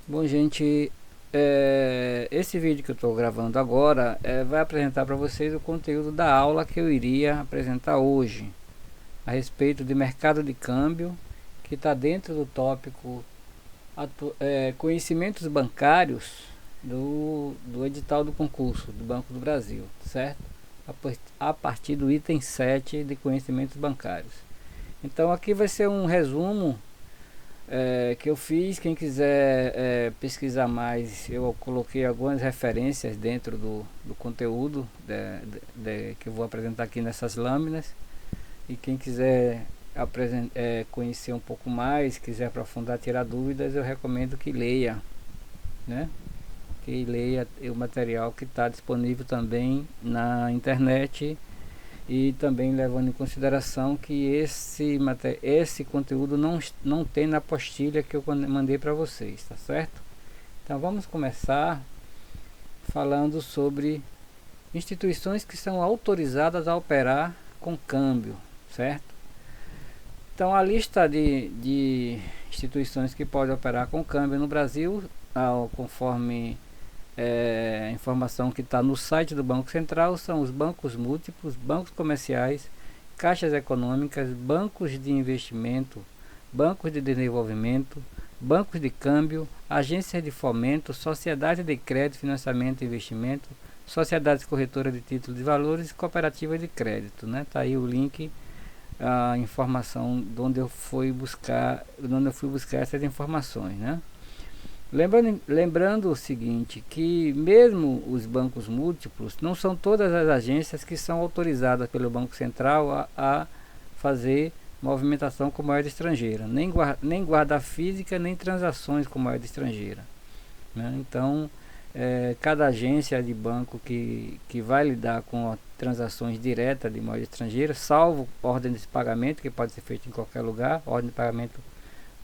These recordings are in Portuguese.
Bom, gente, esse vídeo que eu estou gravando agora vai apresentar para vocês o conteúdo da aula que eu iria apresentar hoje a respeito de mercado de câmbio, que está dentro do tópico conhecimentos bancários do edital do concurso do Banco do Brasil, certo? A partir do item 7 de conhecimentos bancários. Então aqui vai ser um resumo que eu fiz. Quem quiser pesquisar mais, eu coloquei algumas referências dentro do conteúdo que eu vou apresentar aqui nessas lâminas. E quem quiser conhecer um pouco mais, quiser aprofundar, tirar dúvidas, eu recomendo que leia, né? Que leia o material que está disponível também na internet, e também levando em consideração que esse conteúdo não tem na apostila que eu mandei para vocês, tá certo? Então vamos começar falando sobre instituições que são autorizadas a operar com câmbio, certo? Então a lista de instituições que podem operar com câmbio no Brasil, conforme a informação que está no site do Banco Central, são os bancos múltiplos, bancos comerciais, caixas econômicas, bancos de investimento, bancos de desenvolvimento, bancos de câmbio, agências de fomento, sociedades de crédito, financiamento e investimento, sociedades corretoras de títulos de valores e cooperativas de crédito, né? Tá aí o link, a informação de onde eu fui buscar essas informações, né? Lembrando o seguinte, que mesmo os bancos múltiplos, não são todas as agências que são autorizadas pelo Banco Central a fazer movimentação com moeda estrangeira, nem guarda física, nem transações com moeda estrangeira, né? Então, cada agência de banco que vai lidar com transações diretas de moeda estrangeira, salvo ordem de pagamento, que pode ser feita em qualquer lugar, ordem de pagamento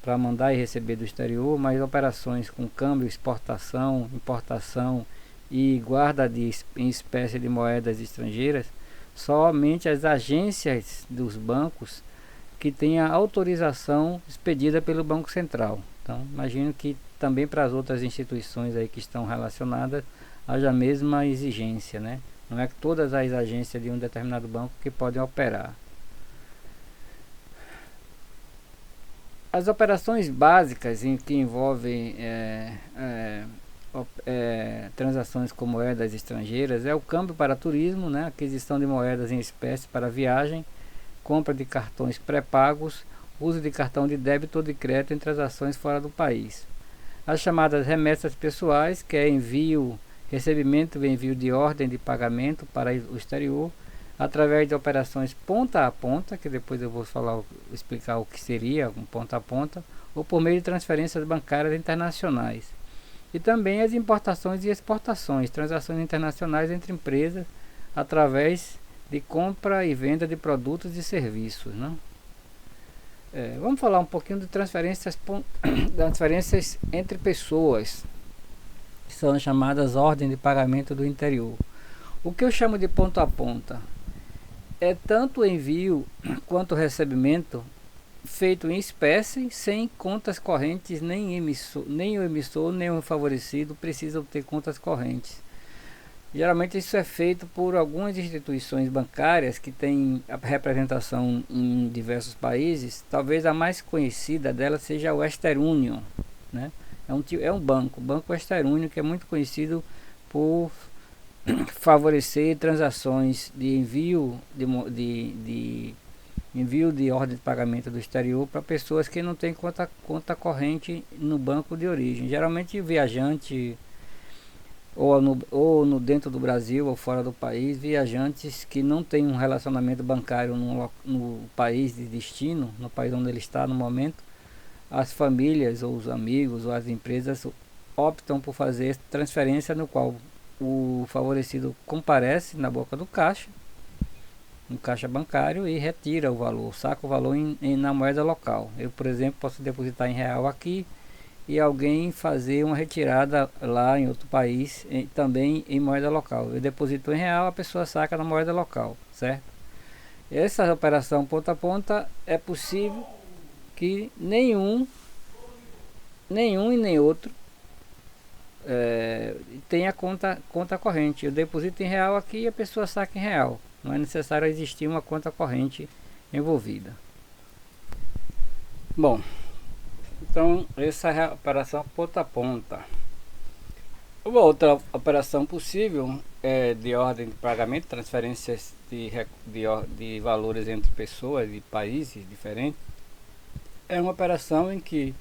para mandar e receber do exterior, mas operações com câmbio, exportação, importação e guarda em espécie de moedas estrangeiras, somente as agências dos bancos que têm a autorização expedida pelo Banco Central. Então, imagino que também para as outras instituições aí que estão relacionadas haja a mesma exigência, né? Não é que todas as agências de um determinado banco que podem operar. As operações básicas que envolvem transações com moedas estrangeiras é o câmbio para turismo, né? Aquisição de moedas em espécie para viagem, compra de cartões pré-pagos, uso de cartão de débito ou de crédito em transações fora do país. As chamadas remessas pessoais, que é recebimento e envio de ordem de pagamento para o exterior, através de operações ponta a ponta, que depois eu vou explicar o que seria um ponta a ponta, ou por meio de transferências bancárias internacionais. E também as importações e exportações, transações internacionais entre empresas, através de compra e venda de produtos e serviços, né? Vamos falar um pouquinho de transferências entre pessoas, que são as chamadas ordens de pagamento do interior. O que eu chamo de ponta a ponta é tanto o envio quanto o recebimento feito em espécie, sem contas correntes, nem o emissor nem o favorecido precisam ter contas correntes. Geralmente isso é feito por algumas instituições bancárias que têm a representação em diversos países. Talvez a mais conhecida delas seja o Western Union, né? É um banco, o Banco Western Union, que é muito conhecido por favorecer transações de envio de ordem de pagamento do exterior para pessoas que não têm conta corrente no banco de origem. Geralmente viajante dentro do Brasil ou fora do país, viajantes que não têm um relacionamento bancário no país de destino, no país onde ele está no momento. As famílias ou os amigos ou as empresas optam por fazer transferência, no qual o favorecido comparece na boca do caixa, no caixa bancário, e retira o valor, saca o valor na moeda local. Eu, por exemplo, posso depositar em real aqui e alguém fazer uma retirada lá em outro país também em moeda local. Eu deposito em real, a pessoa saca na moeda local, certo? Essa operação ponta a ponta é possível que nenhum e nem outro tem a conta corrente. Eu deposito em real aqui e a pessoa saca em real. Não é necessário existir uma conta corrente envolvida. Bom, então essa é a operação ponta a ponta. Uma outra operação possível é de ordem de pagamento, transferências de valores entre pessoas de países diferentes. É uma operação em que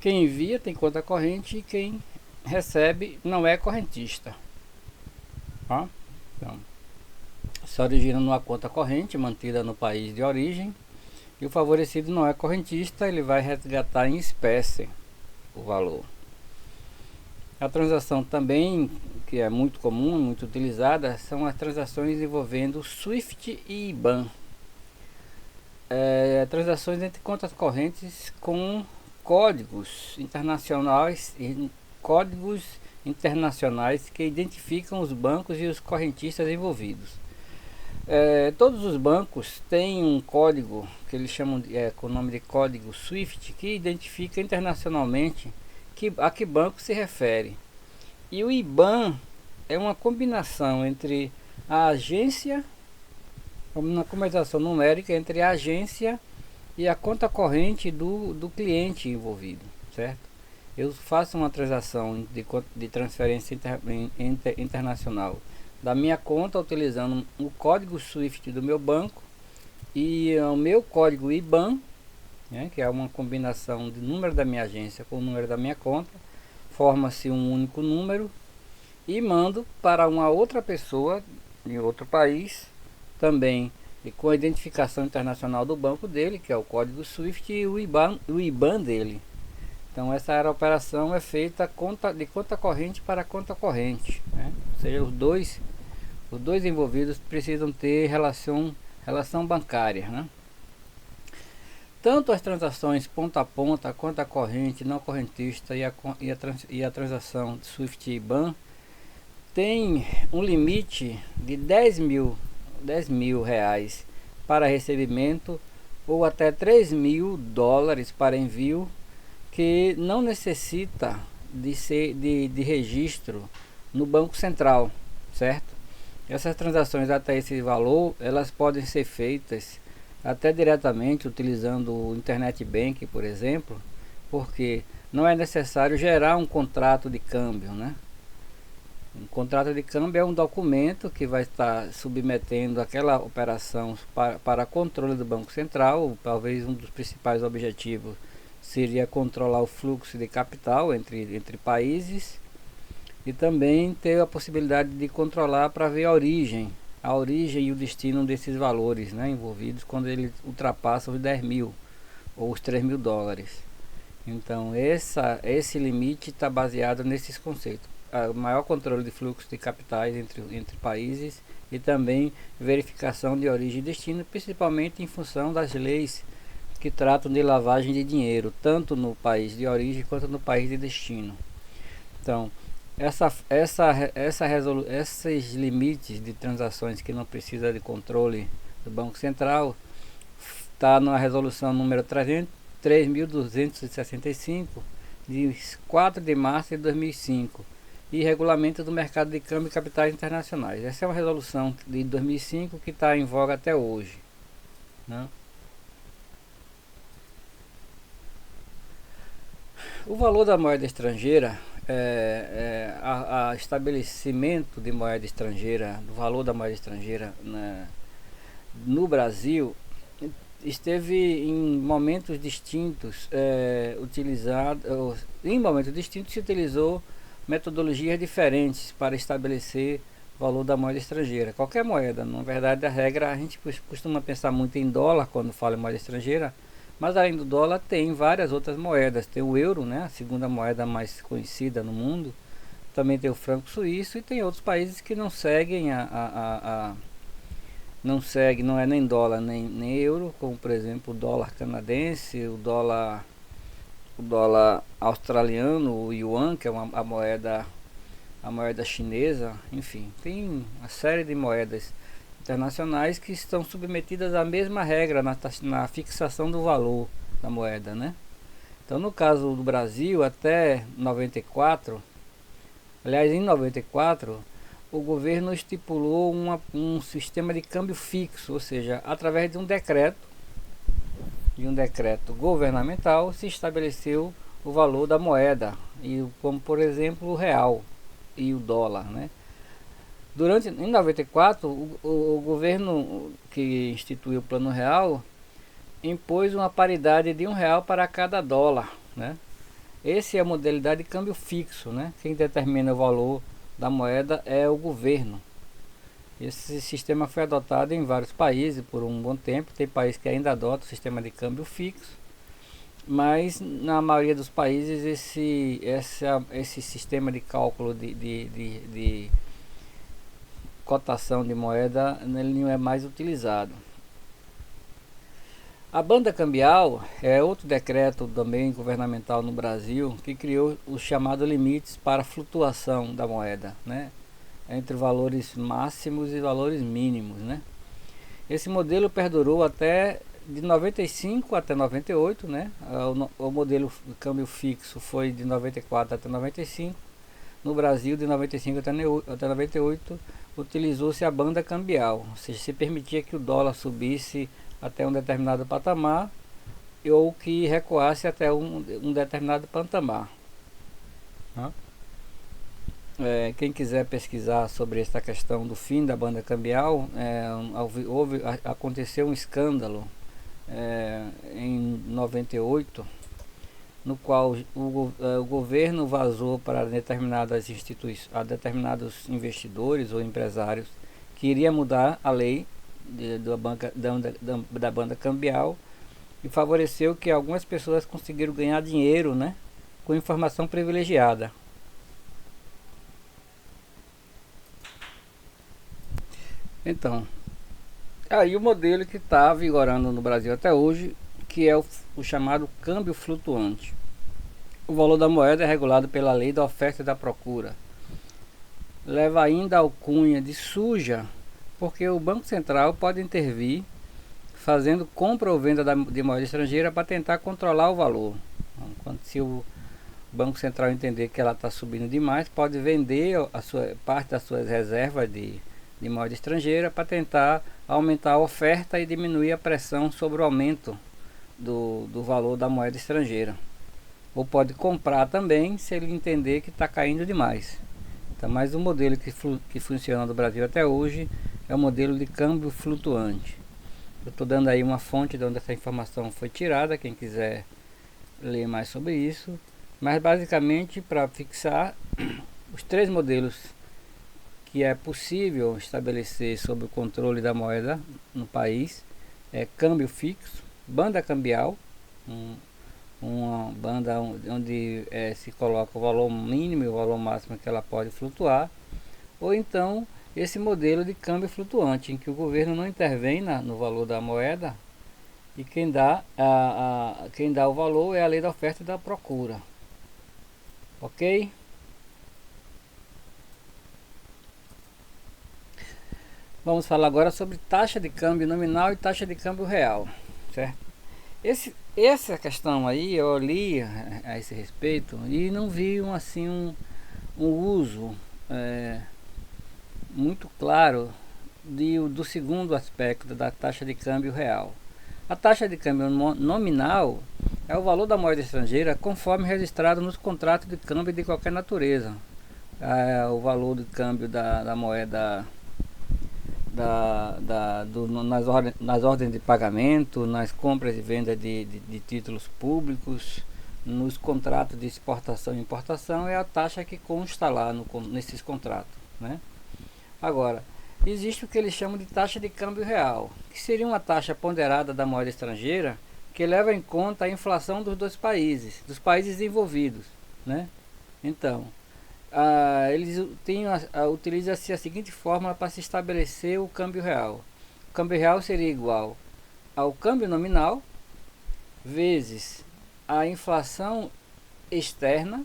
quem envia tem conta corrente e quem recebe não é correntista. Tá? Então, se origina numa conta corrente mantida no país de origem e o favorecido não é correntista, ele vai resgatar em espécie o valor. A transação também, que é muito comum, muito utilizada, são as transações envolvendo SWIFT e IBAN. Transações entre contas correntes com códigos internacionais que identificam os bancos e os correntistas envolvidos. Todos os bancos têm um código que eles chamam com o nome de código SWIFT, que identifica internacionalmente a que banco se refere. E o IBAN é uma combinação entre a agência, uma combinação numérica entre a agência e a conta corrente do cliente envolvido, certo? Eu faço uma transação de transferência internacional da minha conta utilizando o código SWIFT do meu banco e o meu código IBAN, né, que é uma combinação de número da minha agência com o número da minha conta, forma-se um único número e mando para uma outra pessoa em outro país, também e com a identificação internacional do banco dele, que é o código SWIFT e o IBAN dele. Então essa operação é feita de conta corrente para conta corrente, né? Ou seja, os dois envolvidos precisam ter relação bancária, né? Tanto as transações ponta a ponta, conta corrente, não correntista e a transação de SWIFT e IBAN tem um limite de 10 mil reais para recebimento ou até 3 mil dólares para envio, que não necessita de registro no Banco Central, certo? Essas transações até esse valor, elas podem ser feitas até diretamente utilizando o Internet Bank, por exemplo, porque não é necessário gerar um contrato de câmbio, né? Um contrato de câmbio é um documento que vai estar submetendo aquela operação para controle do Banco Central. Talvez um dos principais objetivos seria controlar o fluxo de capital entre países e também ter a possibilidade de controlar para ver a origem e o destino desses valores, né, envolvidos quando eles ultrapassam os 10 mil ou os 3 mil dólares. Então esse limite está baseado nesses conceitos. O maior controle de fluxo de capitais entre países e também verificação de origem e destino, principalmente em função das leis que tratam de lavagem de dinheiro, tanto no país de origem quanto no país de destino. Então, esses limites de transações que não precisa de controle do Banco Central está na resolução número 3.265 de 4 de março de 2005 e regulamento do mercado de câmbio e capitais internacionais. Essa é uma resolução de 2005 que está em voga até hoje, né? O valor da moeda estrangeira, a estabelecimento de moeda estrangeira, do valor da moeda estrangeira, né, no Brasil, esteve em momentos distintos em momentos distintos se utilizou metodologias diferentes para estabelecer o valor da moeda estrangeira. Qualquer moeda, na verdade, a regra, a gente costuma pensar muito em dólar quando fala em moeda estrangeira, mas além do dólar tem várias outras moedas. Tem o euro, né, a segunda moeda mais conhecida no mundo. Também tem o franco suíço e tem outros países que não seguem não é nem dólar nem euro, como por exemplo o dólar canadense, o dólar australiano, o yuan, que é a moeda chinesa. Enfim, tem uma série de moedas internacionais que estão submetidas à mesma regra na fixação do valor da moeda, né? Então, no caso do Brasil, até 94, Aliás, em 94, o governo estipulou um sistema de câmbio fixo, ou seja, através de um decreto governamental, se estabeleceu o valor da moeda, e como por exemplo o real e o dólar, né? Em 94, o governo que instituiu o Plano Real impôs uma paridade de R$ 1 para cada dólar, né? Essa é a modalidade de câmbio fixo, né? Quem determina o valor da moeda é o governo. Esse sistema foi adotado em vários países por um bom tempo. Tem países que ainda adotam o sistema de câmbio fixo, mas na maioria dos países esse sistema de cálculo de cotação de moeda ele não é mais utilizado. A banda cambial é outro decreto também governamental no Brasil que criou os chamados limites para flutuação da moeda, né? Entre valores máximos e valores mínimos, né? Esse modelo perdurou até de 95 até 98, né? O modelo de câmbio fixo foi de 94 até 95. No Brasil, de 95 até 98, utilizou-se a banda cambial, ou seja, se permitia que o dólar subisse até um determinado patamar ou que recuasse até um determinado patamar. Quem quiser pesquisar sobre essa questão do fim da banda cambial, aconteceu um escândalo em 98, no qual o governo vazou para determinadas instituições, a determinados investidores ou empresários que iria mudar a lei da banda cambial, e favoreceu que algumas pessoas conseguiram ganhar dinheiro, né, com informação privilegiada. Então, aí o modelo que está vigorando no Brasil até hoje, que é o chamado câmbio flutuante. O valor da moeda é regulado pela lei da oferta e da procura. Leva ainda a alcunha de suja, porque o Banco Central pode intervir fazendo compra ou venda de moeda estrangeira para tentar controlar o valor. Se o Banco Central entender que ela está subindo demais, pode vender parte das suas reservas de moeda estrangeira para tentar aumentar a oferta e diminuir a pressão sobre o aumento do valor da moeda estrangeira. Ou pode comprar também se ele entender que está caindo demais. Então, mas o modelo que funciona no Brasil até hoje é o modelo de câmbio flutuante. Eu estou dando aí uma fonte de onde essa informação foi tirada, quem quiser ler mais sobre isso. Mas basicamente, para fixar os três modelos que é possível estabelecer sob o controle da moeda no país, é câmbio fixo, banda cambial, uma banda onde se coloca o valor mínimo e o valor máximo que ela pode flutuar, ou então esse modelo de câmbio flutuante, em que o governo não intervém no valor da moeda, e quem dá o valor é a lei da oferta e da procura. Ok? Vamos falar agora sobre taxa de câmbio nominal e taxa de câmbio real, certo? Essa questão aí eu li a esse respeito e não vi um uso muito claro do segundo aspecto da taxa de câmbio real. A taxa de câmbio nominal é o valor da moeda estrangeira conforme registrado nos contratos de câmbio de qualquer natureza. O valor de câmbio da moeda nas ordens de pagamento, nas compras e vendas de títulos públicos, nos contratos de exportação e importação, é a taxa que consta lá nesses contratos, né? Agora, existe o que eles chamam de taxa de câmbio real, que seria uma taxa ponderada da moeda estrangeira que leva em conta a inflação dos países desenvolvidos, né? Então, eles utiliza-se a seguinte fórmula para se estabelecer o câmbio real. O câmbio real seria igual ao câmbio nominal vezes a inflação externa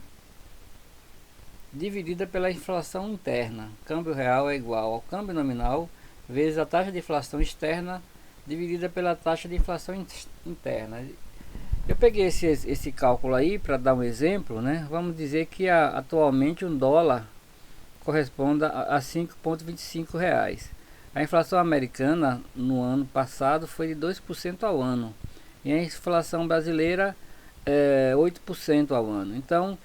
dividida pela inflação interna. O câmbio real é igual ao câmbio nominal vezes a taxa de inflação externa dividida pela taxa de inflação interna. Eu peguei esse cálculo aí para dar um exemplo, né? Vamos dizer que atualmente um dólar corresponda a R$ 5,25. A inflação americana no ano passado foi de 2% ao ano, e a inflação brasileira 8% ao ano. Então,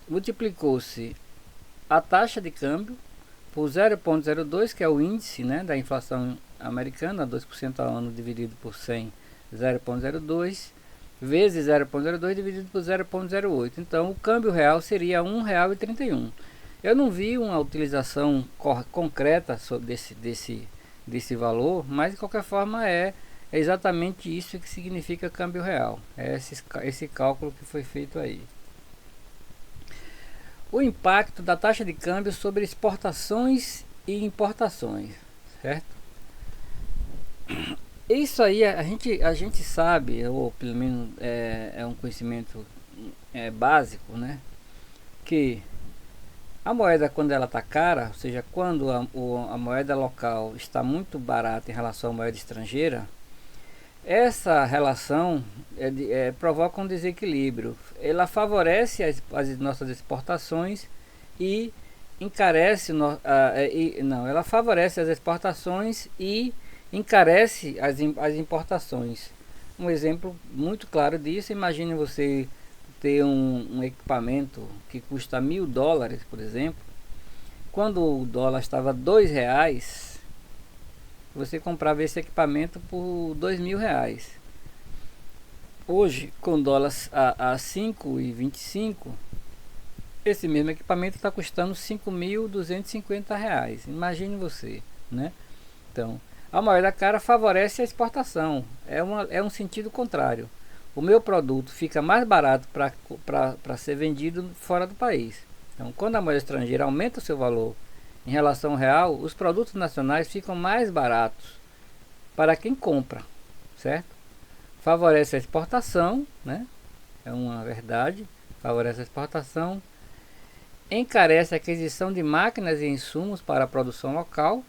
multiplicou-se a taxa de câmbio por 0,02, que é o índice, né, da inflação americana, 2% ao ano dividido por 100, 0,02, vezes 0,02 dividido por 0,08. Então, o câmbio real seria R$ 1,31. Eu não vi uma utilização concreta sobre desse valor, mas de qualquer forma é exatamente isso que significa câmbio real. É esse cálculo que foi feito aí. O impacto da taxa de câmbio sobre exportações e importações, certo? Isso aí a gente sabe, ou pelo menos é um conhecimento básico, né? Que a moeda, quando ela está cara, ou seja, quando a moeda local está muito barata em relação à moeda estrangeira, essa relação provoca um desequilíbrio. Ela favorece as nossas exportações e encarece ela favorece as exportações e encarece as importações. Um exemplo muito claro disso: imagine você ter um equipamento que custa $1.000, por exemplo. Quando o dólar estava R$ 2, você comprava esse equipamento por R$ 2.000. Hoje, com dólares a 5,25, esse mesmo equipamento está custando R$ 5.250. Imagine você, né? Então, a moeda cara favorece a exportação. É um sentido contrário. O meu produto fica mais barato para ser vendido fora do país. Então, quando a moeda estrangeira aumenta o seu valor em relação ao real, os produtos nacionais ficam mais baratos para quem compra, certo? Favorece a exportação, né? É uma verdade. Favorece a exportação. Encarece a aquisição de máquinas e insumos para a produção local,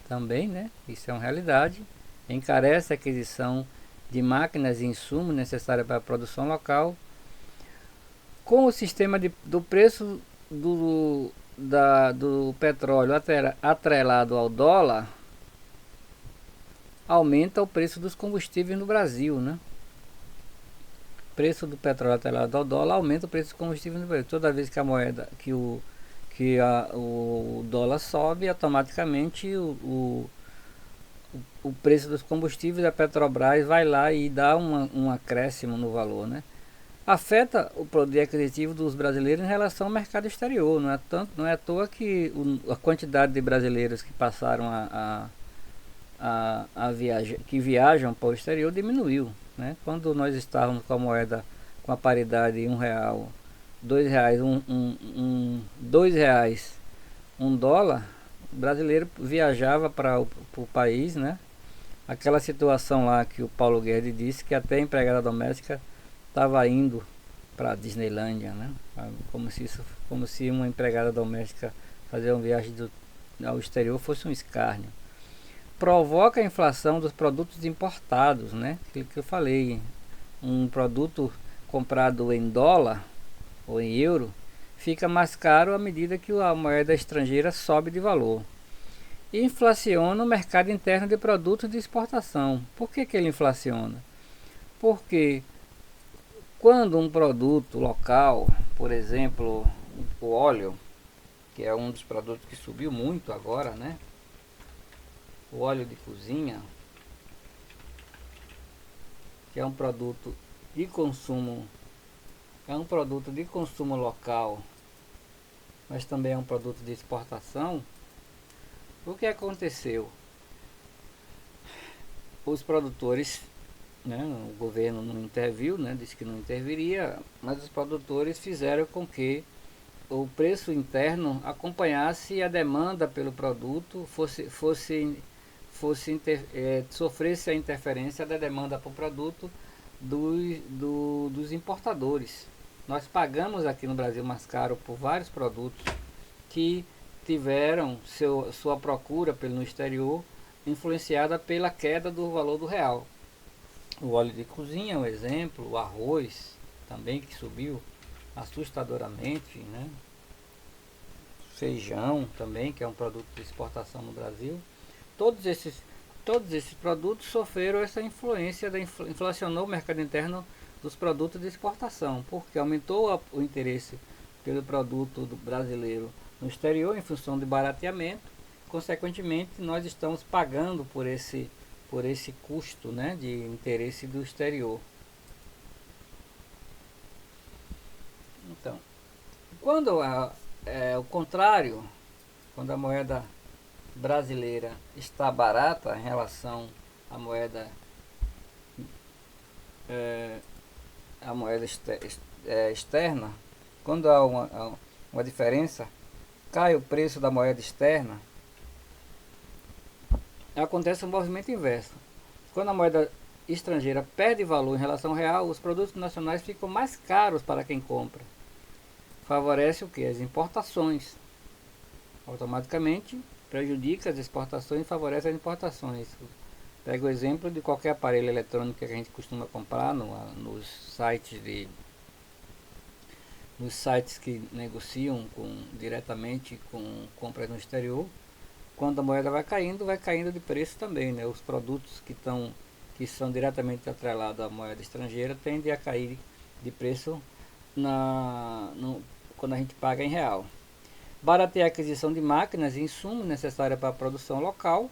também, né? Isso é uma realidade. Encarece a aquisição de máquinas e insumos necessários para a produção local. Com o sistema do preço do petróleo atrelado ao dólar, aumenta o preço dos combustíveis no Brasil, né? O preço do petróleo atrelado ao dólar aumenta o preço dos combustíveis no Brasil. Toda vez que o dólar sobe, automaticamente o preço dos combustíveis, a Petrobras vai lá e dá um acréscimo no valor, né? Afeta o poder aquisitivo dos brasileiros em relação ao mercado exterior. Não é à toa que a quantidade de brasileiros que passaram que viajam para o exterior diminuiu, né? Quando nós estávamos com a moeda com a paridade R$ 1, R$ 2, R$ 2, $1, o brasileiro viajava para o país, né? Aquela situação lá que o Paulo Guedes disse que até a empregada doméstica estava indo para a Disneylândia, né? Como se uma empregada doméstica fazer uma viagem ao exterior fosse um escárnio. Provoca a inflação dos produtos importados, né? Aquilo que eu falei, um produto comprado em dólar ou em euro fica mais caro à medida que a moeda estrangeira sobe de valor. E inflaciona o mercado interno de produtos de exportação. Por que ele inflaciona? Porque quando um produto local, por exemplo, o óleo, que é um dos produtos que subiu muito agora, né? O óleo de cozinha, que é um produto de consumo, local, mas também é um produto de exportação. O que aconteceu? Os produtores, né, o governo não interviu, né, disse que não interviria, mas os produtores fizeram com que o preço interno acompanhasse a demanda pelo produto, sofresse a interferência da demanda por produto dos importadores. Nós pagamos aqui no Brasil mais caro por vários produtos que tiveram sua procura no exterior influenciada pela queda do valor do real. O óleo de cozinha é um exemplo, o arroz também, que subiu assustadoramente, né? feijão também, que é um produto de exportação no Brasil. Todos esses, todos esses produtos sofreram essa influência, inflacionou o mercado interno dos produtos de exportação, porque aumentou o interesse pelo produto brasileiro no exterior em função de barateamento. Consequentemente, nós estamos pagando por esse custo, né, de interesse do exterior. Então, quando é o contrário, quando a moeda brasileira está barata em relação à moeda é, externa, quando há uma diferença, cai o preço da moeda externa, acontece um movimento inverso. Quando a moeda estrangeira perde valor em relação ao real, os produtos nacionais ficam mais caros para quem compra. Favorece o que? As importações. Automaticamente prejudica as exportações e favorece as importações. Pega o exemplo de qualquer aparelho eletrônico que a gente costuma comprar nos sites que negociam diretamente com compras no exterior. Quando a moeda vai caindo de preço também, né? Os produtos que são diretamente atrelados à moeda estrangeira tendem a cair de preço quando a gente paga em real. Baratear a aquisição de máquinas e insumos necessários para a produção local.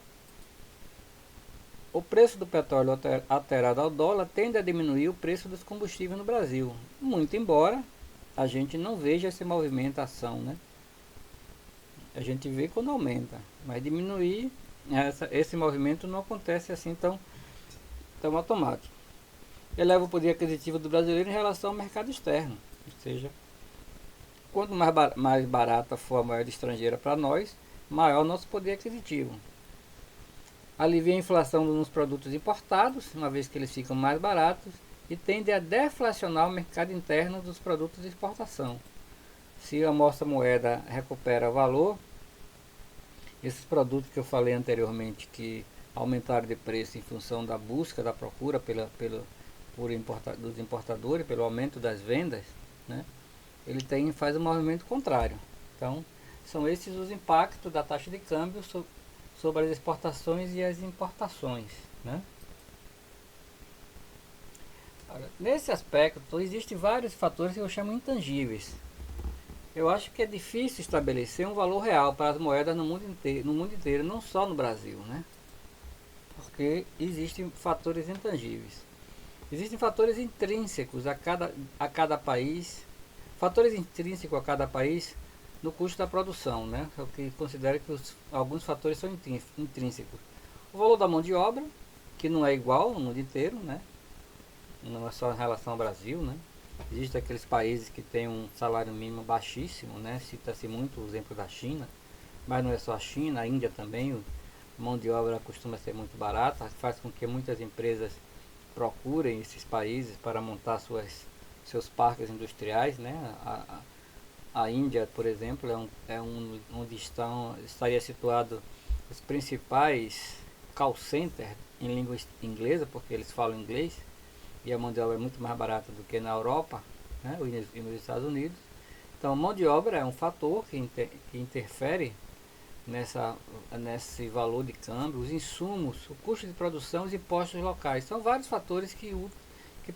O preço do petróleo alterado ao dólar tende a diminuir o preço dos combustíveis no Brasil, muito embora a gente não veja essa movimentação, né? A gente vê quando aumenta, mas diminuir, esse movimento não acontece assim tão automático. Eleva o poder aquisitivo do brasileiro em relação ao mercado externo, ou seja, quanto mais barata for a moeda estrangeira para nós, maior o nosso poder aquisitivo. Alivia a inflação nos produtos importados, uma vez que eles ficam mais baratos, e tende a deflacionar o mercado interno dos produtos de exportação. Se a nossa moeda recupera valor, esses produtos que eu falei anteriormente, que aumentaram de preço em função da busca, da procura dos importadores, pelo aumento das vendas, né? Ele faz um movimento contrário. Então, são esses os impactos da taxa de câmbio sobre as exportações e as importações, né? Nesse aspecto, existem vários fatores que eu chamo intangíveis. Eu acho que é difícil estabelecer um valor real para as moedas no mundo inteiro, não só no Brasil, né? Porque existem fatores intangíveis. Existem fatores intrínsecos a cada país, fatores intrínsecos a cada país no custo da produção, né? É o que considero que alguns fatores são intrínsecos. O valor da mão de obra, que não é igual no mundo inteiro, né? Não é só em relação ao Brasil, né? Existem aqueles países que têm um salário mínimo baixíssimo, né? Cita-se muito o exemplo da China, mas não é só a China, a Índia também, a mão de obra costuma ser muito barata, faz com que muitas empresas procurem esses países para montar seus parques industriais, né? A Índia, por exemplo, onde estaria situado os principais call centers em língua inglesa, porque eles falam inglês, e a mão de obra é muito mais barata do que na Europa, né, e nos Estados Unidos. Então a mão de obra é um fator que interfere nesse valor de câmbio, os insumos, o custo de produção, os impostos locais. São vários fatores que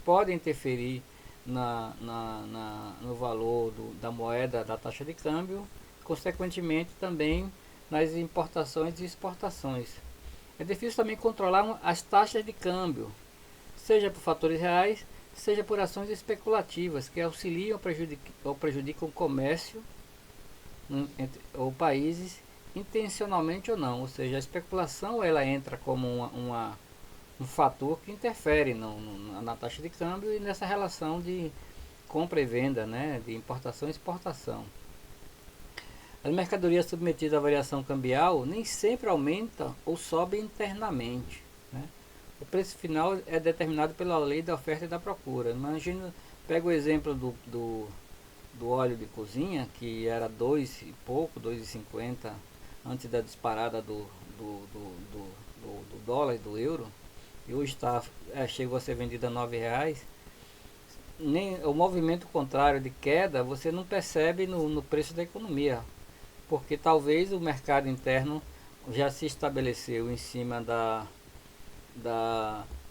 podem interferir no valor da moeda, da taxa de câmbio, consequentemente também nas importações e exportações. É difícil também controlar as taxas de câmbio, seja por fatores reais, seja por ações especulativas que auxiliam ou prejudicam o comércio ou países intencionalmente ou não. Ou seja, a especulação ela entra como um fator que interfere na taxa de câmbio e nessa relação de compra e venda, né, de importação e exportação. As mercadorias submetidas à variação cambial nem sempre aumentam ou sobem internamente, né? O preço final é determinado pela lei da oferta e da procura. Imagina, pega o exemplo do óleo de cozinha, que era 2 e pouco, 2,50 antes da disparada do dólar e do euro, e hoje chegou a ser vendido a R$ 9. O movimento contrário de queda você não percebe no preço da economia, porque talvez o mercado interno já se estabeleceu em cima da,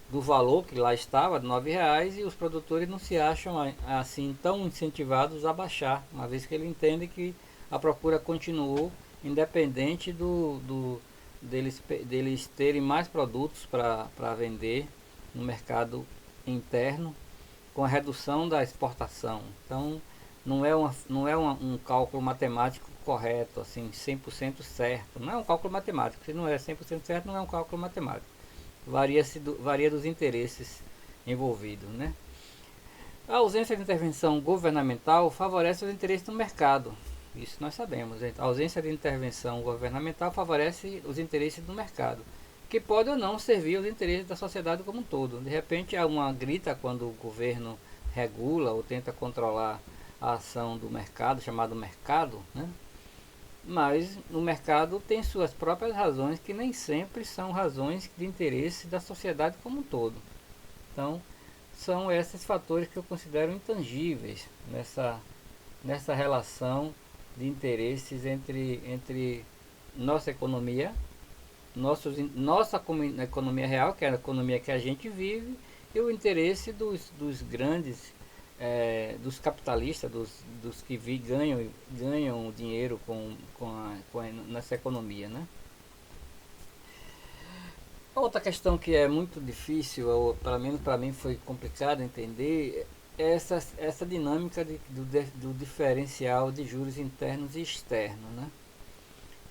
do valor que lá estava, de R$ 9, e os produtores não se acham assim tão incentivados a baixar, uma vez que ele entende que a procura continuou, independente deles terem mais produtos para vender no mercado interno, com a redução da exportação. Então, não é um cálculo matemático correto, assim, 100% certo. Não é um cálculo matemático. Se não é 100% certo, não é um cálculo matemático. Varia dos interesses envolvidos, né? A ausência de intervenção governamental favorece os interesses do mercado. Isso nós sabemos. A ausência de intervenção governamental favorece os interesses do mercado, que pode ou não servir aos interesses da sociedade como um todo. De repente há uma grita quando o governo regula ou tenta controlar a ação do mercado, chamado mercado, né? Mas o mercado tem suas próprias razões, que nem sempre são razões de interesse da sociedade como um todo. Então, são esses fatores que eu considero intangíveis nessa relação de interesses entre nossa economia, nossa economia real, que é a economia que a gente vive, e o interesse dos grandes, dos capitalistas, dos que ganham dinheiro nessa economia, né? Outra questão que é muito difícil, ou pelo menos para mim foi complicado entender, é essa dinâmica do diferencial de juros internos e externos, né?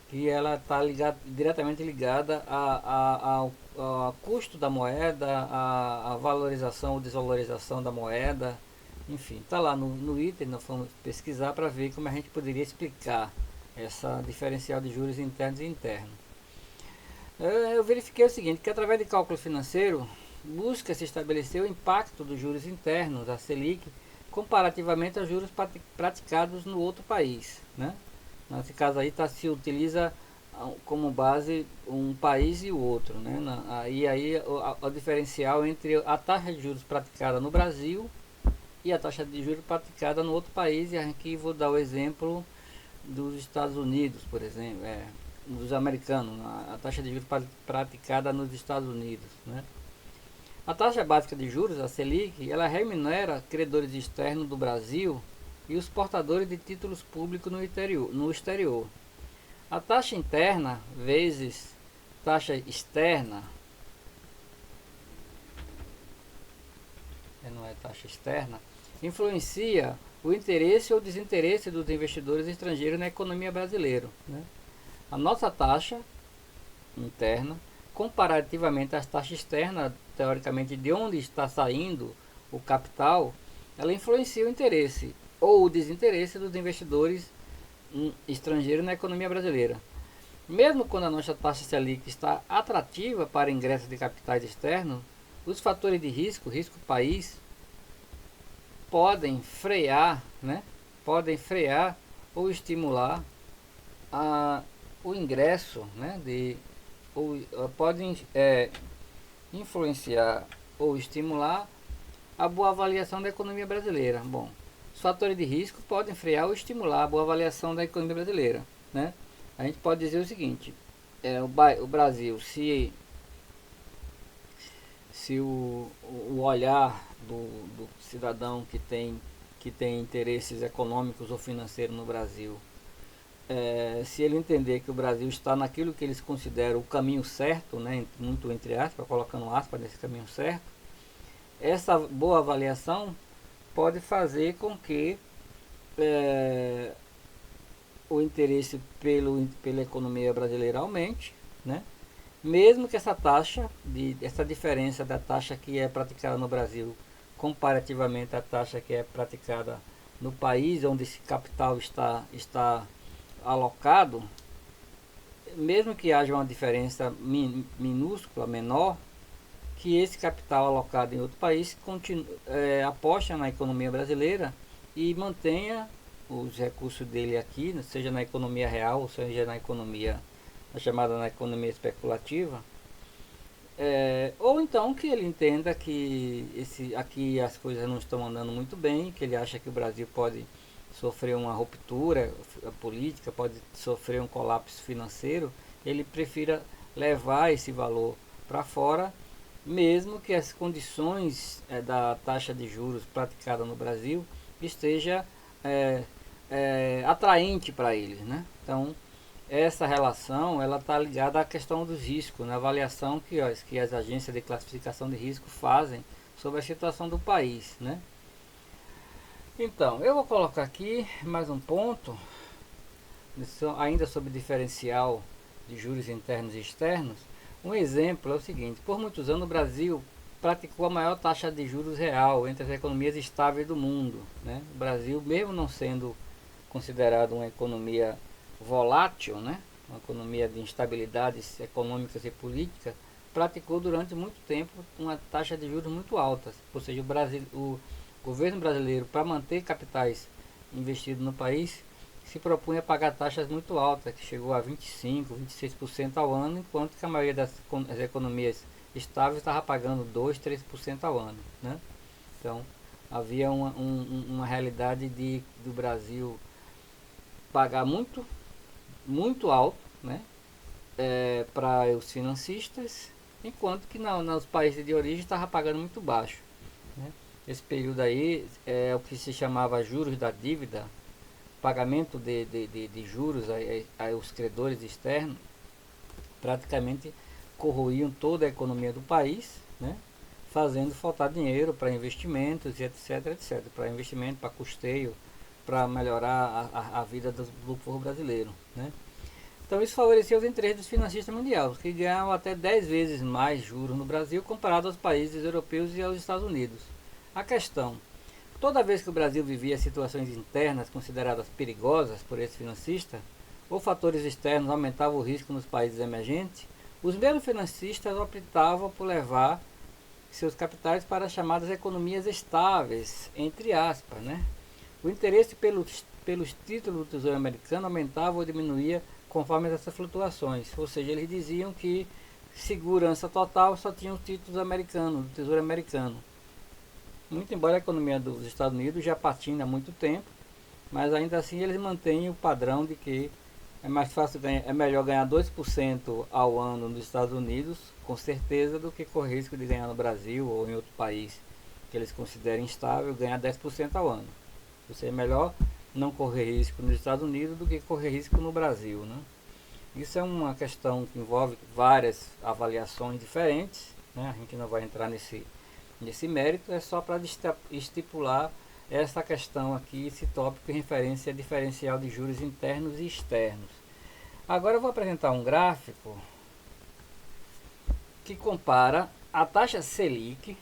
Que ela está diretamente ligada ao custo da moeda, a valorização ou desvalorização da moeda, enfim, está lá no item, nós vamos pesquisar para ver como a gente poderia explicar essa diferencial de juros internos e internos. Eu verifiquei o seguinte, que através de cálculo financeiro, busca-se estabelecer o impacto dos juros internos, a Selic, comparativamente aos juros praticados no outro país, né? Nesse caso aí se utiliza como base um país e o outro, né? Aí o diferencial entre a taxa de juros praticada no Brasil e a taxa de juros praticada no outro país, e aqui vou dar o exemplo dos Estados Unidos, por exemplo, dos americanos, a taxa de juros praticada nos Estados Unidos, né? A taxa básica de juros, a Selic, ela remunera credores externos do Brasil e os portadores de títulos públicos no exterior. A taxa interna vezes taxa externa, não é taxa externa, influencia o interesse ou desinteresse dos investidores estrangeiros na economia brasileira, né? A nossa taxa interna, comparativamente às taxas externas, teoricamente de onde está saindo o capital, ela influencia o interesse ou o desinteresse dos investidores estrangeiros na economia brasileira. Mesmo quando a nossa taxa Selic está atrativa para ingressos de capitais externos, os fatores de risco país, podem frear, né? Podem frear ou estimular o ingresso, né? Podem influenciar ou estimular a boa avaliação da economia brasileira. Bom, os fatores de risco podem frear ou estimular a boa avaliação da economia brasileira, né? A gente pode dizer o seguinte, o Brasil, se o olhar do cidadão que tem interesses econômicos ou financeiros no Brasil, se ele entender que o Brasil está naquilo que eles consideram o caminho certo, né, muito entre aspas, colocando aspas nesse caminho certo, essa boa avaliação pode fazer com que o interesse pela economia brasileira aumente, né? Mesmo que essa diferença da taxa que é praticada no Brasil comparativamente à taxa que é praticada no país onde esse capital está alocado, mesmo que haja uma diferença minúscula, menor, que esse capital alocado em outro país aposta na economia brasileira e mantenha os recursos dele aqui, seja na economia real, ou seja chamada na economia especulativa, ou então que ele entenda que aqui as coisas não estão andando muito bem, que ele acha que o Brasil pode sofrer uma ruptura política, pode sofrer um colapso financeiro, ele prefira levar esse valor para fora, mesmo que as condições da taxa de juros praticada no Brasil esteja atraente para eles, né? Então, essa relação ela está ligada à questão dos riscos, na avaliação que as agências de classificação de risco fazem sobre a situação do país, né? Então, eu vou colocar aqui mais um ponto, ainda sobre diferencial de juros internos e externos. Um exemplo é o seguinte: por muitos anos o Brasil praticou a maior taxa de juros real entre as economias estáveis do mundo, né? O Brasil, mesmo não sendo considerado uma economia volátil, né? Uma economia de instabilidades econômicas e políticas, praticou durante muito tempo uma taxa de juros muito alta. Ou seja, o governo brasileiro, para manter capitais investidos no país, se propunha pagar taxas muito altas, que chegou a 25%, 26% ao ano, enquanto que a maioria das economias estáveis estava pagando 2%, 3% ao ano, né? Então, havia uma realidade do Brasil pagar muito alto, né, para os financistas, enquanto que nos países de origem estava pagando muito baixo, né? Esse período aí é o que se chamava juros da dívida, pagamento de juros aos credores externos, praticamente corroíam toda a economia do país, né? Fazendo faltar dinheiro para investimentos e etc, etc, para investimento, para custeio, para melhorar a vida do povo brasileiro, né? Então isso favoreceu os interesses dos financistas mundiais, que ganham até 10 vezes mais juros no Brasil comparado aos países europeus e aos Estados Unidos. A questão: toda vez que o Brasil vivia situações internas consideradas perigosas por esse financista, ou fatores externos aumentavam o risco nos países emergentes, os mesmos financistas optavam por levar seus capitais para as chamadas economias estáveis, entre aspas, né? O interesse pelos títulos do Tesouro Americano aumentava ou diminuía conforme essas flutuações, ou seja, eles diziam que segurança total só tinham os títulos americanos, do Tesouro Americano. Muito embora a economia dos Estados Unidos já patina há muito tempo, mas ainda assim eles mantêm o padrão de que é mais fácil é melhor ganhar 2% ao ano nos Estados Unidos, com certeza, do que correr risco de ganhar no Brasil ou em outro país que eles considerem instável, ganhar 10% ao ano. Ou seja, é melhor não correr risco nos Estados Unidos do que correr risco no Brasil, né? Isso é uma questão que envolve várias avaliações diferentes, né? A gente não vai entrar nesse mérito, é só para estipular essa questão aqui, esse tópico em referência a diferencial de juros internos e externos. Agora eu vou apresentar um gráfico que compara a taxa Selic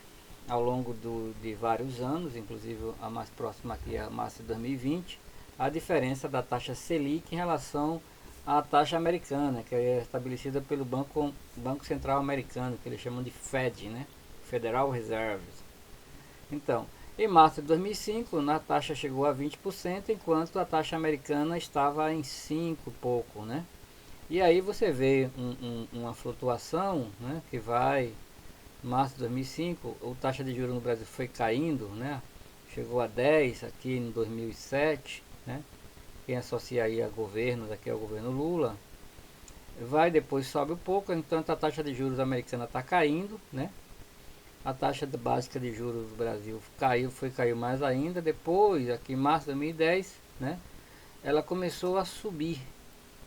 ao longo de vários anos, inclusive a mais próxima aqui é a março de 2020, a diferença da taxa Selic em relação à taxa americana, que é estabelecida pelo Banco Central Americano, que eles chamam de Fed, né? Federal Reserve. Então, em março de 2005, a taxa chegou a 20%, enquanto a taxa americana estava em 5 pouco, né? E aí você vê uma flutuação, né, que vai, março de 2005, a taxa de juros no Brasil foi caindo, né? Chegou a 10 aqui em 2007, né? Quem associa aí a governos, aqui é o governo Lula. Vai, depois sobe um pouco, enquanto a taxa de juros americana está caindo, né? A taxa básica de juros do Brasil caiu mais ainda. Depois, aqui em março de 2010, né, ela começou a subir,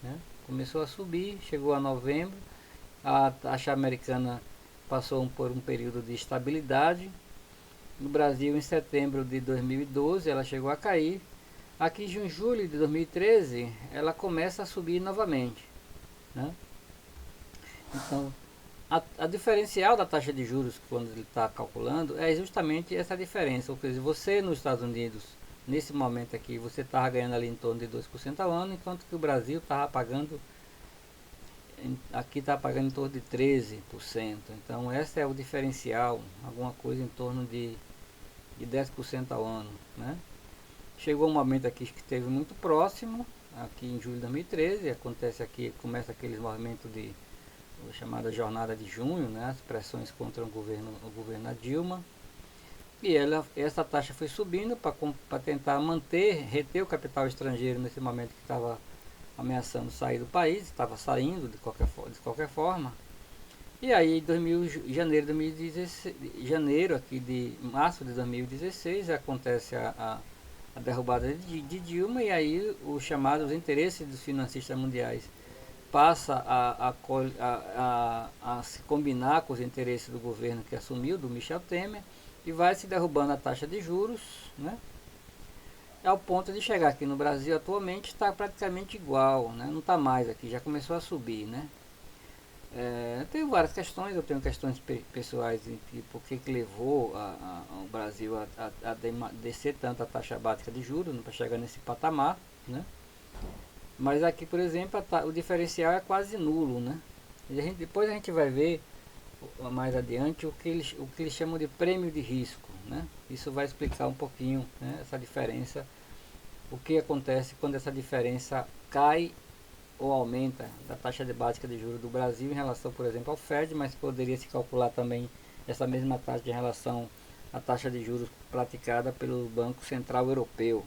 né? Começou a subir, chegou a novembro. A taxa americana passou por um período de estabilidade. No Brasil, em setembro de 2012, ela chegou a cair. Aqui em julho de 2013, ela começa a subir novamente, né? Então, a diferencial da taxa de juros, quando ele está calculando, é justamente essa diferença. Ou seja, você nos Estados Unidos, nesse momento aqui, você estava ganhando ali em torno de 2% ao ano, enquanto que o Brasil estava pagando, aqui está pagando em torno de 13%. Então, esse é o diferencial, alguma coisa em torno de 10% ao ano, né? Chegou um momento aqui que esteve muito próximo, aqui em julho de 2013, acontece aqui, começa aqueles movimentos de chamada jornada de junho, né, as pressões contra o governo da Dilma. E essa taxa foi subindo para tentar reter o capital estrangeiro nesse momento que estava ameaçando sair do país, estava saindo de qualquer forma. E aí, janeiro aqui de março de 2016, acontece a derrubada de Dilma, e aí os chamados interesses dos financistas mundiais passa a se combinar com os interesses do governo que assumiu, do Michel Temer, e vai se derrubando a taxa de juros, né? Ao ponto de chegar aqui no Brasil atualmente está praticamente igual, né? Não está mais aqui, já começou a subir, né? Eu tenho várias questões, eu tenho questões pessoais de por que levou o Brasil a descer tanto a taxa básica de juros para chegar nesse patamar, né? Mas aqui, por exemplo, o diferencial é quase nulo, né? Depois a gente vai ver mais adiante o que eles chamam de prêmio de risco, né? Isso vai explicar um pouquinho, né, essa diferença, o que acontece quando essa diferença cai ou aumenta da taxa de básica de juros do Brasil em relação, por exemplo, ao Fed, mas poderia se calcular também essa mesma taxa em relação à taxa de juros praticada pelo Banco Central Europeu.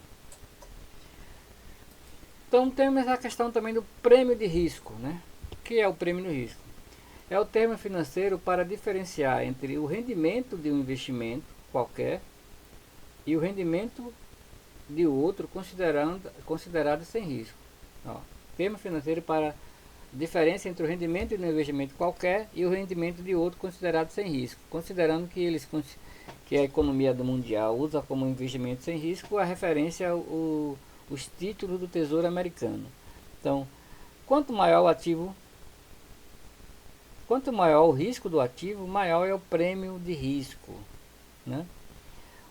Então temos a questão também do prêmio de risco, né? O que é o prêmio de risco? É o termo financeiro para diferenciar entre o rendimento de um investimento qualquer e o rendimento de outro considerado sem risco. Ó, termo financeiro para diferença entre o rendimento de um investimento qualquer e o rendimento de outro considerado sem risco, considerando que a economia mundial usa como investimento sem risco a referência os títulos do Tesouro Americano. Então, quanto maior o risco do ativo, maior é o prêmio de risco, né?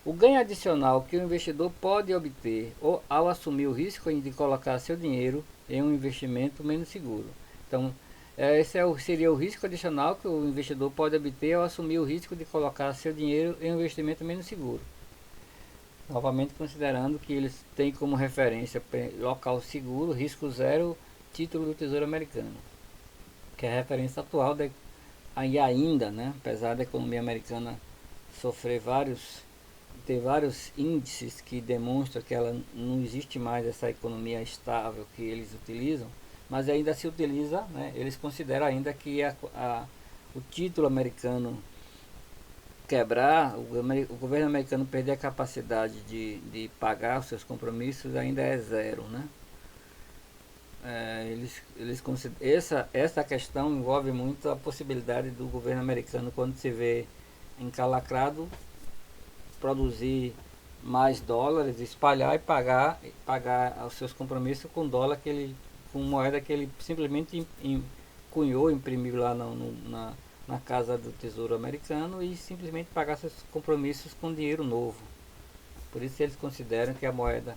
O ganho adicional que o investidor pode obter ao assumir o risco de colocar seu dinheiro em um investimento menos seguro. Então, esse seria o risco adicional que o investidor pode obter ao assumir o risco de colocar seu dinheiro em um investimento menos seguro. Novamente considerando que eles têm como referência local seguro, risco zero, título do Tesouro Americano, que é a referência atual ainda, né, apesar da economia americana ter vários índices que demonstram que ela não existe mais essa economia estável que eles utilizam, mas ainda se utiliza, né, eles consideram ainda que o título americano quebrar, o governo americano perder a capacidade de pagar os seus compromissos ainda é zero, né? Essa questão envolve muito a possibilidade do governo americano, quando se vê encalacrado, produzir mais dólares, espalhar e pagar os seus compromissos com dólar com moeda que ele simplesmente cunhou, imprimiu lá na casa do Tesouro Americano, e simplesmente pagar seus compromissos com dinheiro novo. Por isso eles consideram que a moeda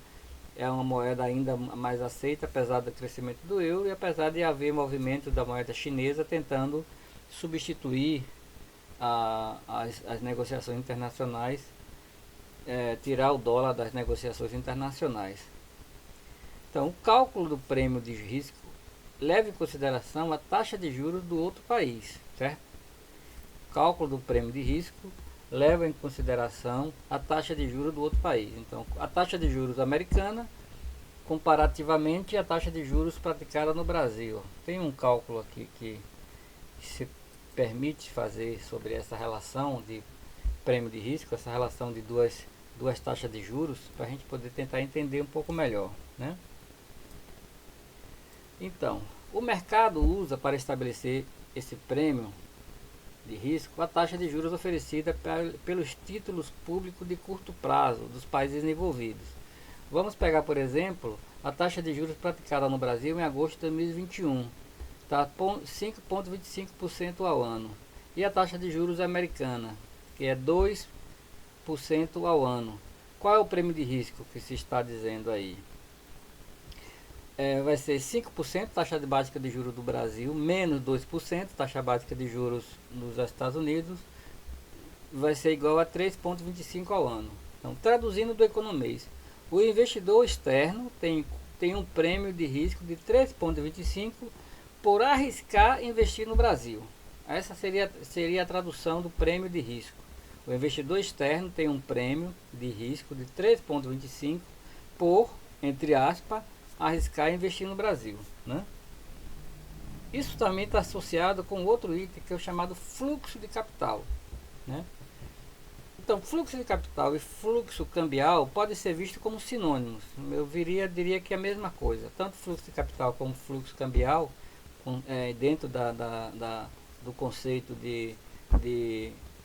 é uma moeda ainda mais aceita, apesar do crescimento do euro e apesar de haver movimento da moeda chinesa tentando substituir as negociações internacionais, tirar o dólar das negociações internacionais. Então, o cálculo do prêmio de risco leva em consideração a taxa de juros do outro país, certo? O cálculo do prêmio de risco leva em consideração a taxa de juros do outro país. Então, a taxa de juros americana comparativamente à taxa de juros praticada no Brasil. Tem um cálculo aqui que se permite fazer sobre essa relação de prêmio de risco, essa relação de duas taxas de juros, para a gente poder tentar entender um pouco melhor, né? Então, o mercado usa para estabelecer esse prêmio de risco a taxa de juros oferecida pelos títulos públicos de curto prazo dos países desenvolvidos. Vamos pegar, por exemplo, a taxa de juros praticada no Brasil em agosto de 2021, está 5,25% ao ano, e a taxa de juros americana, que é 2% ao ano. Qual é o prêmio de risco que se está dizendo aí? Vai ser 5% taxa básica de juros do Brasil, menos 2% taxa básica de juros nos Estados Unidos, vai ser igual a 3,25 ao ano. Então, traduzindo do economês, o investidor externo tem um prêmio de risco de 3,25 por arriscar investir no Brasil. Essa seria a tradução do prêmio de risco. O investidor externo tem um prêmio de risco de 3,25 por, entre aspas, arriscar investir no Brasil, né? Isso também está associado com outro item que é o chamado fluxo de capital, né? Então, fluxo de capital e fluxo cambial podem ser vistos como sinônimos. Eu diria que é a mesma coisa. Tanto fluxo de capital como fluxo cambial, dentro do conceito de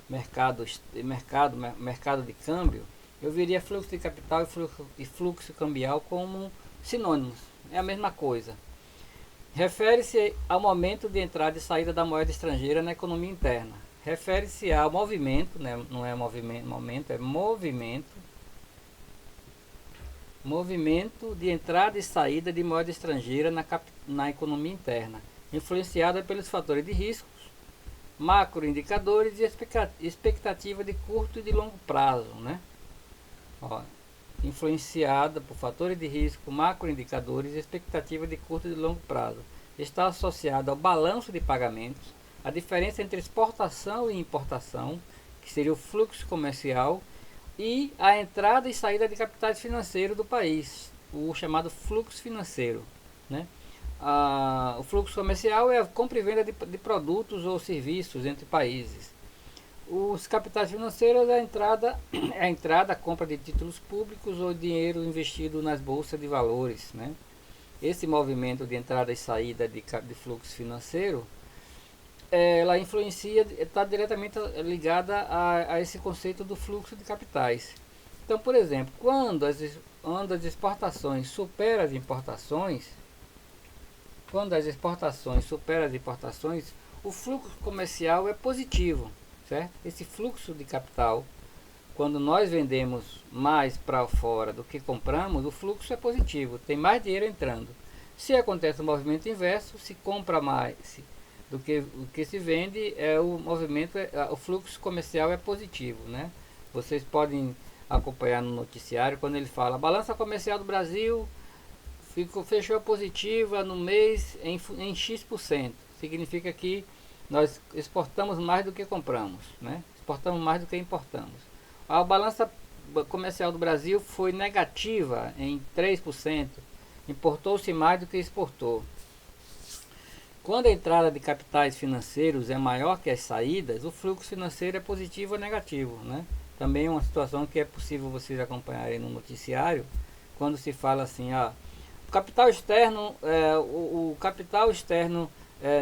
mercado de câmbio, eu veria fluxo de capital e fluxo cambial como sinônimos. É a mesma coisa. Refere-se ao momento de entrada e saída da moeda estrangeira na economia interna. Refere-se ao movimento, né? Não é momento, é movimento de entrada e saída de moeda estrangeira na economia interna, influenciada pelos fatores de riscos, macroindicadores e expectativa de curto e de longo prazo, né? Ó, influenciada por fatores de risco, macroindicadores e expectativa de curto e de longo prazo. Está associada ao balanço de pagamentos, a diferença entre exportação e importação, que seria o fluxo comercial, e a entrada e saída de capitais financeiros do país, o chamado fluxo financeiro, né? O fluxo comercial é a compra e venda de produtos ou serviços entre países. Os capitais financeiros é a compra de títulos públicos ou dinheiro investido nas bolsas de valores, né? Esse movimento de entrada e saída de fluxo financeiro, ela está diretamente ligada a esse conceito do fluxo de capitais. Então, por exemplo, quando as exportações superam as importações, o fluxo comercial é positivo, certo? Esse fluxo de capital, quando nós vendemos mais para fora do que compramos, o fluxo é positivo, tem mais dinheiro entrando. Se acontece o movimento inverso, se compra mais do que o que se vende, o fluxo comercial é positivo, né? Vocês podem acompanhar no noticiário quando ele fala: a balança comercial do Brasil fechou positiva no mês em X%. Significa que nós exportamos mais do que compramos, né? Exportamos mais do que importamos. A balança comercial do Brasil foi negativa em 3%. Importou-se mais do que exportou. Quando a entrada de capitais financeiros é maior que as saídas, o fluxo financeiro é positivo ou negativo, né? Também é uma situação que é possível vocês acompanharem no noticiário, quando se fala assim: o capital externo,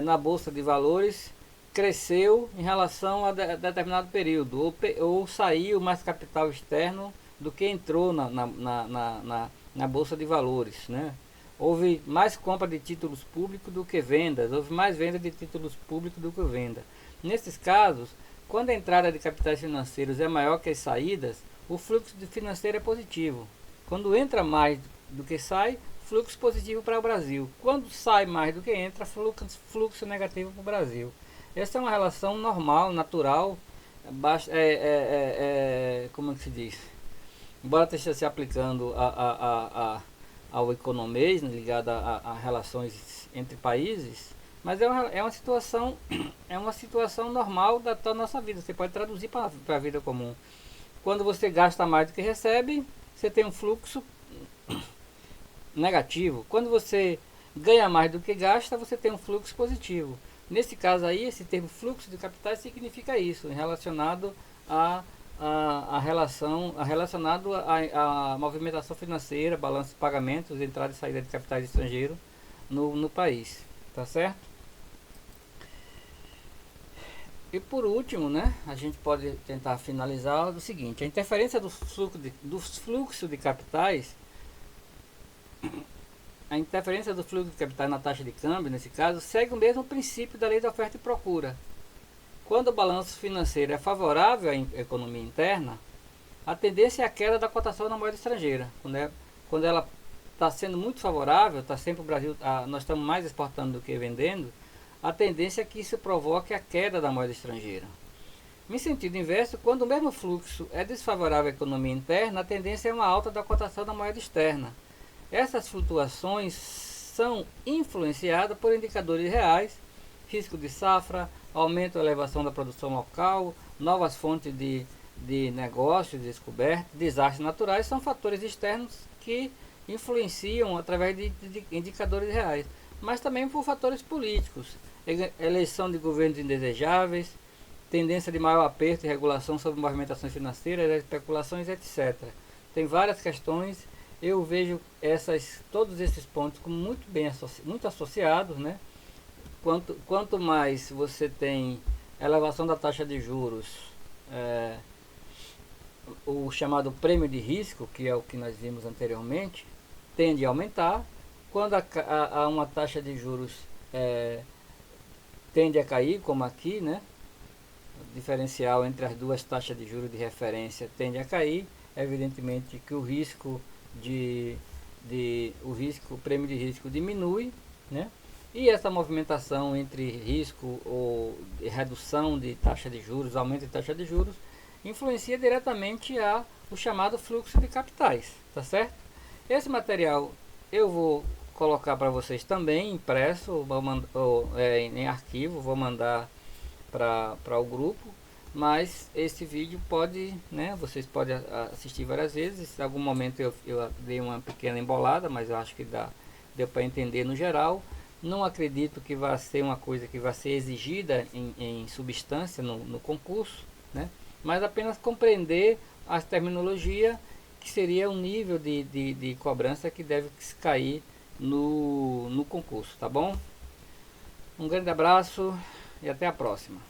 na Bolsa de Valores cresceu em relação a determinado período, ou saiu mais capital externo do que entrou na Bolsa de Valores, né? Houve mais compra de títulos públicos do que vendas, houve mais venda de títulos públicos do que venda. Nesses casos, quando a entrada de capitais financeiros é maior que as saídas, o fluxo financeiro é positivo. Quando entra mais do que sai, fluxo positivo para o Brasil. Quando sai mais do que entra, fluxo negativo para o Brasil. Essa é uma relação normal, natural, como é que se diz? Embora esteja se aplicando ao economês, né, ligado a relações entre países, mas é uma situação normal da nossa vida. Você pode traduzir para a vida comum. Quando você gasta mais do que recebe, você tem um fluxo negativo. Quando você ganha mais do que gasta, você tem um fluxo positivo. Nesse caso aí, esse termo fluxo de capitais significa isso, relacionado relacionado à movimentação financeira, balanço de pagamentos, entrada e saída de capitais estrangeiros no país, tá certo? E por último, né, a gente pode tentar finalizar o seguinte: a interferência do fluxo de capitais, na taxa de câmbio, nesse caso, segue o mesmo princípio da lei da oferta e procura. Quando o balanço financeiro é favorável à economia interna, a tendência é a queda da cotação na moeda estrangeira. Quando ela está sendo muito favorável, está sempre o Brasil, nós estamos mais exportando do que vendendo, a tendência é que isso provoque a queda da moeda estrangeira. Em sentido inverso, quando o mesmo fluxo é desfavorável à economia interna, a tendência é uma alta da cotação da moeda externa. Essas flutuações são influenciadas por indicadores reais, risco de safra, aumento ou elevação da produção local, novas fontes de de negócios descobertos, desastres naturais são fatores externos que influenciam através de indicadores reais, mas também por fatores políticos, eleição de governos indesejáveis, tendência de maior aperto e regulação sobre movimentações financeiras, especulações, etc. Tem várias questões. Eu vejo todos esses pontos como muito associados, né? Quanto mais você tem elevação da taxa de juros, o chamado prêmio de risco, que é o que nós vimos anteriormente, tende a aumentar. Quando há uma taxa de juros tende a cair, como aqui, né? O diferencial entre as duas taxas de juros de referência tende a cair. Evidentemente que o o prêmio de risco diminui, né? E essa movimentação entre risco ou redução de taxa de juros, aumento de taxa de juros, influencia diretamente o chamado fluxo de capitais, tá certo? Esse material eu vou colocar para vocês também impresso em arquivo, vou mandar para o grupo, mas esse vídeo pode, né, vocês podem assistir várias vezes. Em algum momento eu dei uma pequena embolada, mas eu acho que deu para entender no geral. Não acredito que vai ser uma coisa que vai ser exigida em substância no concurso, né, mas apenas compreender as terminologias, que seria um nível de cobrança que deve cair no concurso, tá bom? Um grande abraço e até a próxima.